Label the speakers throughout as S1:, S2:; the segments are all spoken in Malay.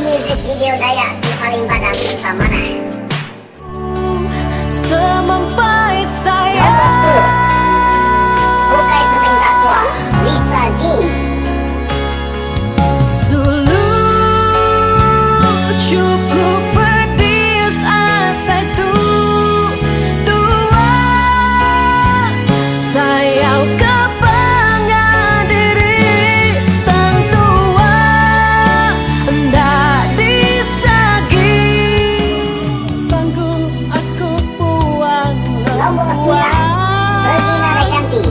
S1: Music video Dayak di paling badan entah mana.
S2: Semampai saya.
S1: Nombor 10, Bukai Peminta Tua, Lisa Jean.
S2: Suluh cukup pedis asa itu tua. Sayau kepengan diri tang tua. Ndak disagi. Sanggup aku puang
S1: Nombor 9, Regina Reganti,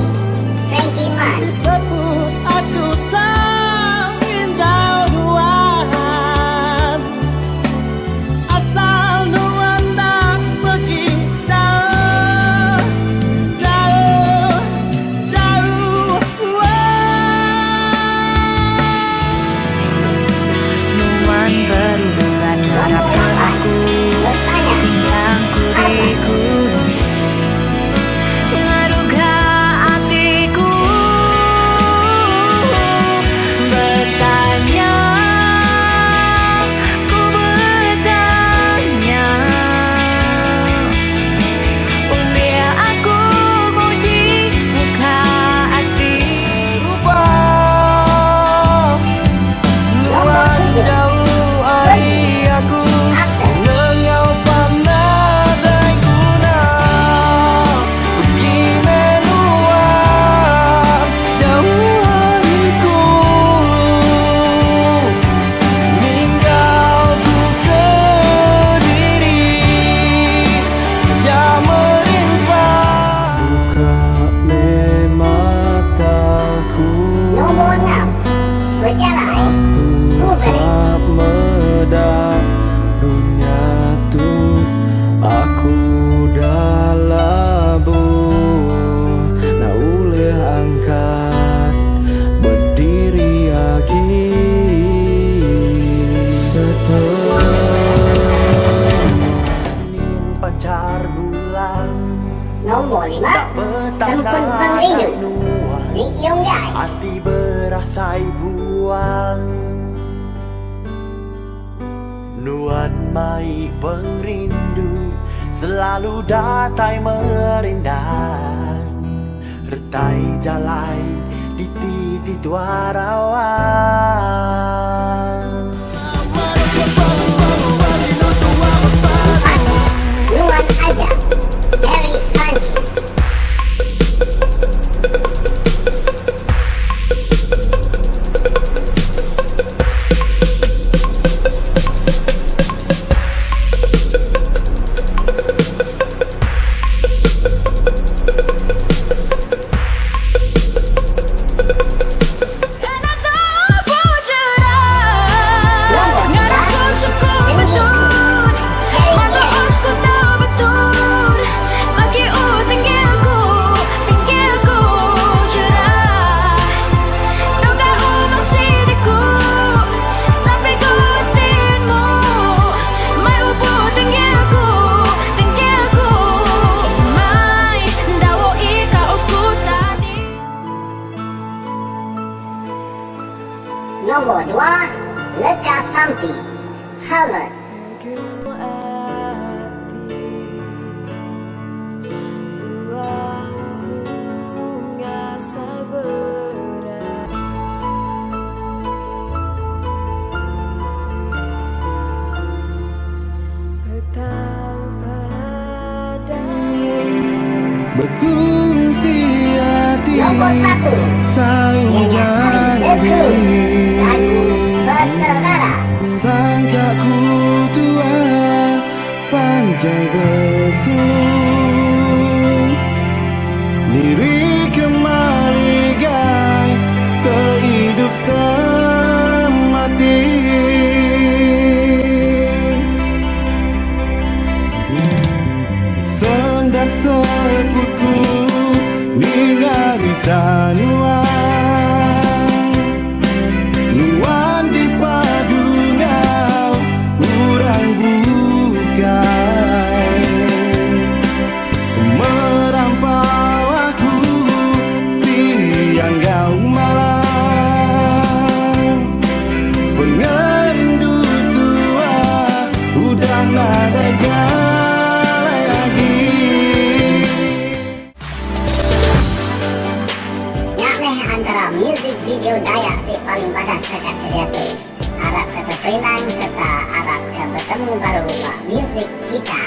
S1: Frankie Man.
S2: disebut aku tak indah duaan. Asal nuan dah pergi jauh, jauh, jauh. Nuan berulan
S1: Nombor 8, Bertanya,
S2: Singkang
S1: Harta.
S2: kunci Mengaduga hatiku Bertanya Ku bertanya Ulia aku uji muka hati
S1: Nombor 7, Pergi, Aktor.
S2: Nengau pandai dan guna Pergi meluap jauh hariku Ninggal ku ke diri Jam meringsang Buka mataku
S1: Nombor 6, Berjalan, Bukan.
S2: medap dunia tu aku dah labur nak boleh angkat berdiri lagi seperti pancar bulan
S1: Nombor 5, Sempun Pengrindu, Lik Yong Dai.
S2: hati berasai buang Nuan mai pengrindu Selalu datai merindang Retai jalai di titi tuarawan
S1: Nuan Aja, Harry Francis. Nombor 2, Leka Sampi, Harvard.
S2: Berkongsi hati
S1: Nombor 1,
S2: sayang
S1: The Crew, lagu Bersaudara.
S2: Sangka ku tua pandai bersulung Diri kembali gai sehidup semati Sendang seputku ningari tanuan Nuan di padu ngau urang bukai Merampau aku siang gau malam Pengandu tu
S1: radio Dayak si paling badas dekat kreatif. Harap ke Preman serta harap ke bertemu baru Pak Music kita.